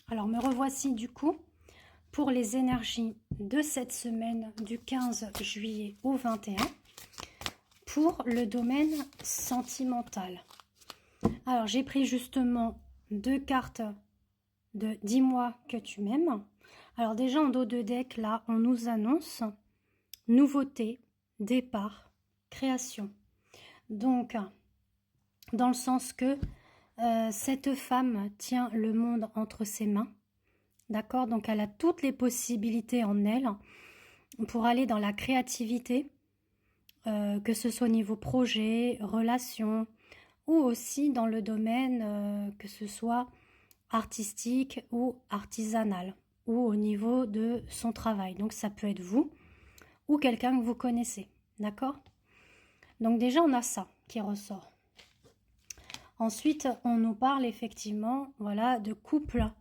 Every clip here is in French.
Alors me revoici du coup pour les énergies de cette semaine du 15 juillet au 21 pour le domaine sentimental. Alors j'ai pris justement deux cartes de Dis-moi que tu m'aimes. Alors déjà en dos de deck là on nous annonce nouveauté, départ, création. Donc dans le sens que cette femme tient le monde entre ses mains. D'accord? Donc elle a toutes les possibilités en elle pour aller dans la créativité, que ce soit au niveau projet, relation, ou aussi dans le domaine que ce soit artistique ou artisanal, ou au niveau de son travail. Donc ça peut être vous ou quelqu'un que vous connaissez. D'accord? Donc déjà on a ça qui ressort. Ensuite on nous parle effectivement, voilà, de couple,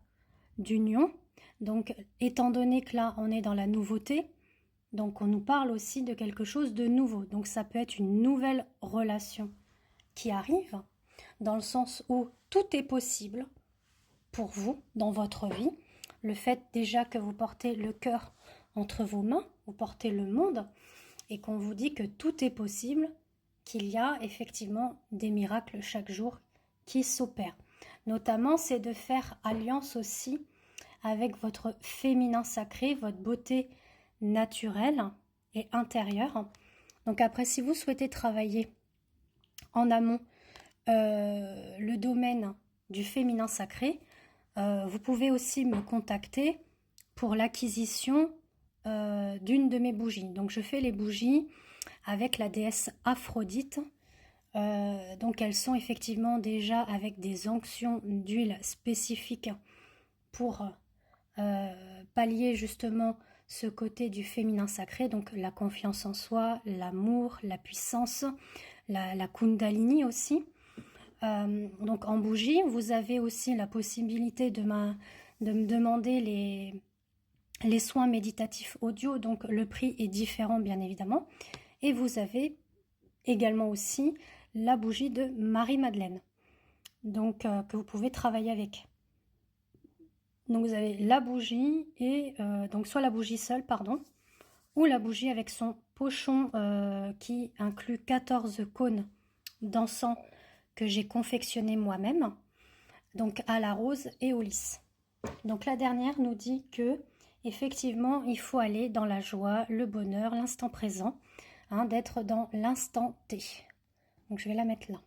d'union. Donc étant donné que là on est dans la nouveauté, donc on nous parle aussi de quelque chose de nouveau. Donc ça peut être une nouvelle relation qui arrive, dans le sens où tout est possible pour vous dans votre vie. Le fait déjà que vous portez le cœur entre vos mains, vous portez le monde, et qu'on vous dit que tout est possible, qu'il y a effectivement des miracles chaque jour qui s'opèrent. Notamment, c'est de faire alliance aussi avec votre féminin sacré, votre beauté naturelle et intérieure. Donc après, si vous souhaitez travailler en amont le domaine du féminin sacré, vous pouvez aussi me contacter pour l'acquisition d'une de mes bougies. Donc je fais les bougies avec la déesse Aphrodite. Donc elles sont effectivement déjà avec des onctions d'huile spécifiques pour pallier justement ce côté du féminin sacré, donc la confiance en soi, l'amour, la puissance, la kundalini aussi. Donc en bougie, vous avez aussi la possibilité de me demander les soins méditatifs audio, donc le prix est différent bien évidemment. Et vous avez également aussi la bougie de Marie-Madeleine, donc que vous pouvez travailler avec. Donc vous avez la bougie et donc soit la bougie seule, pardon, ou la bougie avec son pochon qui inclut 14 cônes d'encens que j'ai confectionné moi-même, donc à la rose et au lys. Donc la dernière nous dit que effectivement il faut aller dans la joie, le bonheur, l'instant présent, hein, d'être dans l'instant T. Donc je vais la mettre là.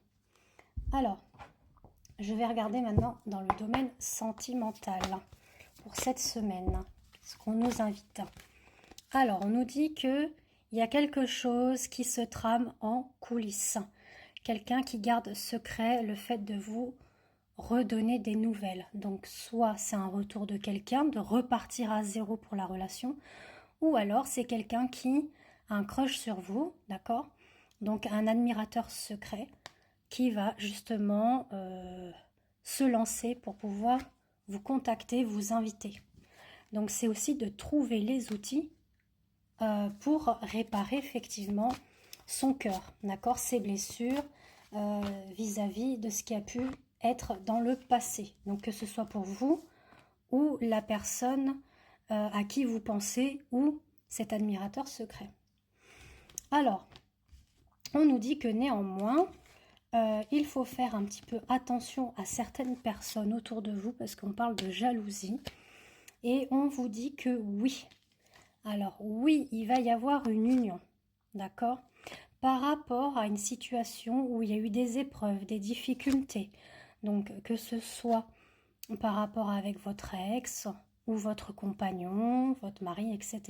Alors, je vais regarder maintenant dans le domaine sentimental pour cette semaine, ce qu'on nous invite. Alors, on nous dit qu'il y a quelque chose qui se trame en coulisses. Quelqu'un qui garde secret le fait de vous redonner des nouvelles. Donc, soit c'est un retour de quelqu'un, de repartir à zéro pour la relation, ou alors c'est quelqu'un qui a un crush sur vous, d'accord? Donc, un admirateur secret qui va justement se lancer pour pouvoir vous contacter, vous inviter. Donc c'est aussi de trouver les outils pour réparer effectivement son cœur, d'accord, ses blessures vis-à-vis de ce qui a pu être dans le passé. Donc que ce soit pour vous ou la personne à qui vous pensez ou cet admirateur secret. Alors, on nous dit que néanmoins, il faut faire un petit peu attention à certaines personnes autour de vous parce qu'on parle de jalousie et on vous dit que oui. Alors oui, il va y avoir une union, d'accord? Par rapport à une situation où il y a eu des épreuves, des difficultés, donc que ce soit par rapport avec votre ex ou votre compagnon, votre mari, etc.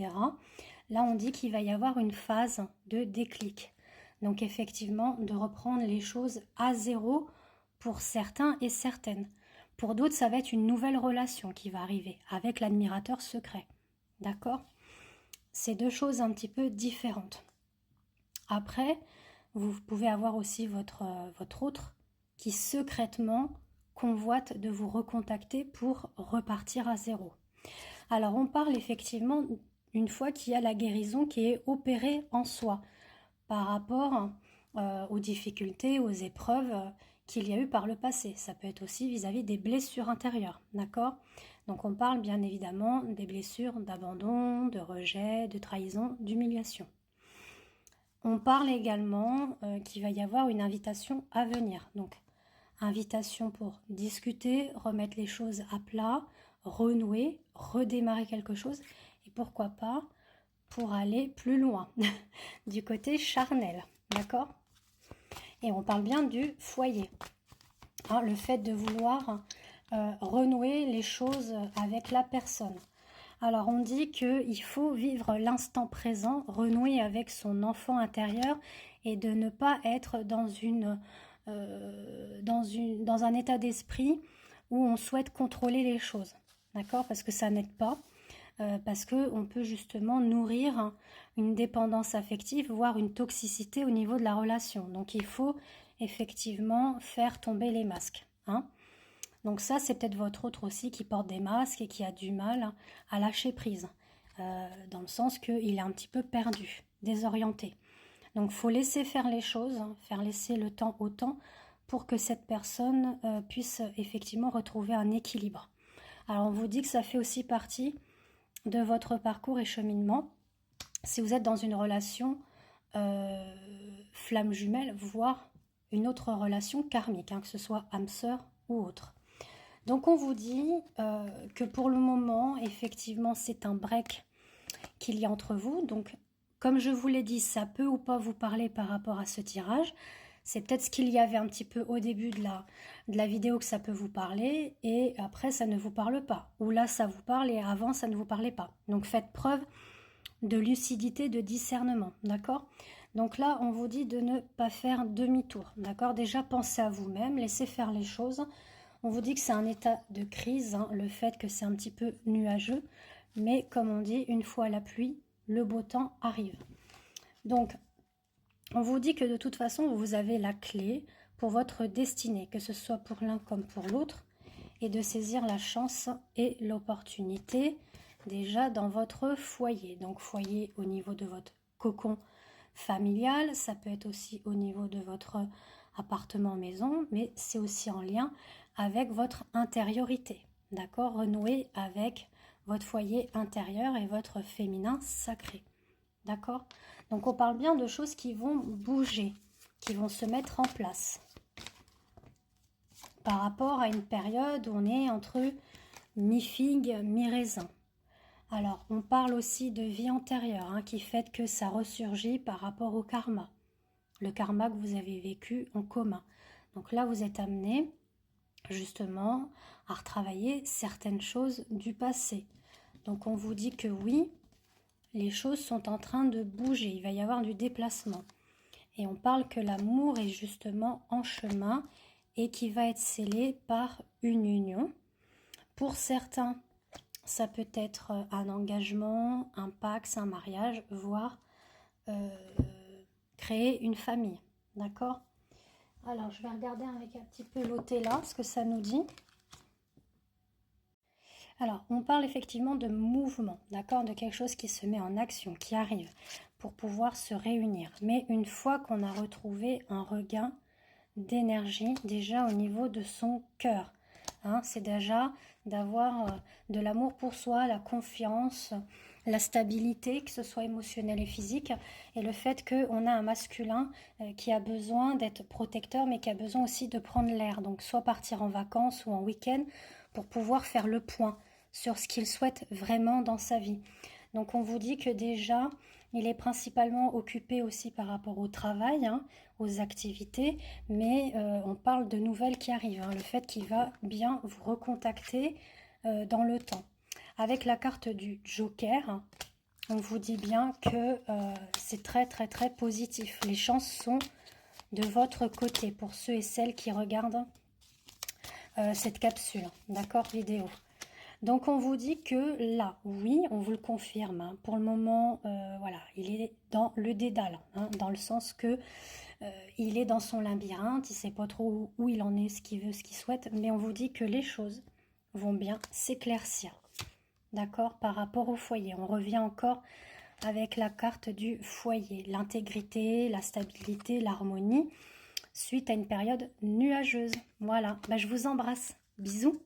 Là, on dit qu'il va y avoir une phase de déclic. Donc effectivement, de reprendre les choses à zéro pour certains et certaines. Pour d'autres, ça va être une nouvelle relation qui va arriver avec l'admirateur secret. D'accord? C'est deux choses un petit peu différentes. Après, vous pouvez avoir aussi votre autre qui secrètement convoite de vous recontacter pour repartir à zéro. Alors, on parle effectivement une fois qu'il y a la guérison qui est opérée en soi par rapport aux difficultés, aux épreuves qu'il y a eu par le passé. Ça peut être aussi vis-à-vis des blessures intérieures, d'accord? Donc on parle bien évidemment des blessures d'abandon, de rejet, de trahison, d'humiliation. On parle également qu'il va y avoir une invitation à venir. Donc invitation pour discuter, remettre les choses à plat, renouer, redémarrer quelque chose et pourquoi pas pour aller plus loin du côté charnel, d'accord? Et on parle bien du foyer, hein, le fait de vouloir renouer les choses avec la personne. Alors on dit qu'il faut vivre l'instant présent, renouer avec son enfant intérieur et de ne pas être dans un état d'esprit où on souhaite contrôler les choses, d'accord? Parce que ça n'aide pas, parce qu'on peut justement nourrir une dépendance affective, voire une toxicité au niveau de la relation. Donc il faut effectivement faire tomber les masques, hein? Donc ça, c'est peut-être votre autre aussi qui porte des masques et qui a du mal à lâcher prise, dans le sens qu'il est un petit peu perdu, désorienté. Donc il faut laisser faire les choses, faire laisser le temps au temps pour que cette personne puisse effectivement retrouver un équilibre. Alors on vous dit que ça fait aussi partie de votre parcours et cheminement. Si vous êtes dans une relation flamme jumelle, voire une autre relation karmique, hein, que ce soit âme sœur ou autre. Donc on vous dit que pour le moment, effectivement, c'est un break qu'il y a entre vous. Donc comme je vous l'ai dit, ça peut ou pas vous parler par rapport à ce tirage. C'est peut-être ce qu'il y avait un petit peu au début de la vidéo que ça peut vous parler et après ça ne vous parle pas. Ou là ça vous parle et avant ça ne vous parlait pas. Donc faites preuve de lucidité, de discernement, d'accord? Donc là on vous dit de ne pas faire demi-tour, d'accord? Déjà pensez à vous-même, laissez faire les choses. On vous dit que c'est un état de crise, hein, le fait que c'est un petit peu nuageux, mais comme on dit, une fois la pluie, le beau temps arrive. Donc, on vous dit que de toute façon, vous avez la clé pour votre destinée, que ce soit pour l'un comme pour l'autre, et de saisir la chance et l'opportunité déjà dans votre foyer. Donc, foyer au niveau de votre cocon familial, ça peut être aussi au niveau de votre appartement maison, mais c'est aussi en lien avec votre intériorité, d'accord? Renouer avec votre foyer intérieur et votre féminin sacré, d'accord? Donc on parle bien de choses qui vont bouger, qui vont se mettre en place par rapport à une période où on est entre mi-figue, mi-raisin. Alors on parle aussi de vie antérieure, hein, qui fait que ça ressurgit par rapport au karma, le karma que vous avez vécu en commun. Donc là vous êtes amené justement à retravailler certaines choses du passé. Donc on vous dit que oui, les choses sont en train de bouger, il va y avoir du déplacement. Et on parle que l'amour est justement en chemin et qui va être scellé par une union. Pour certains, ça peut être un engagement, un pax, un mariage, voire créer une famille, d'accord? Alors, je vais regarder avec un petit peu l'auté-là, ce que ça nous dit. Alors, on parle effectivement de mouvement, d'accord? De quelque chose qui se met en action, qui arrive pour pouvoir se réunir. Mais une fois qu'on a retrouvé un regain d'énergie, déjà au niveau de son cœur, hein, c'est déjà d'avoir de l'amour pour soi, la confiance, la stabilité, que ce soit émotionnelle et physique, et le fait qu'on a un masculin qui a besoin d'être protecteur, mais qui a besoin aussi de prendre l'air. Donc, soit partir en vacances ou en week-end pour pouvoir faire le point sur ce qu'il souhaite vraiment dans sa vie. Donc on vous dit que déjà, il est principalement occupé aussi par rapport au travail, hein, aux activités, mais on parle de nouvelles qui arrivent, hein, le fait qu'il va bien vous recontacter dans le temps. Avec la carte du Joker, on vous dit bien que c'est très très très positif. Les chances sont de votre côté pour ceux et celles qui regardent cette capsule, d'accord, vidéo. Donc on vous dit que là, oui, on vous le confirme, hein, pour le moment, voilà, il est dans le dédale, hein, dans le sens que il est dans son labyrinthe, il ne sait pas trop où il en est, ce qu'il veut, ce qu'il souhaite, mais on vous dit que les choses vont bien s'éclaircir, d'accord, par rapport au foyer. On revient encore avec la carte du foyer, l'intégrité, la stabilité, l'harmonie, suite à une période nuageuse. Voilà, bah, je vous embrasse. Bisous.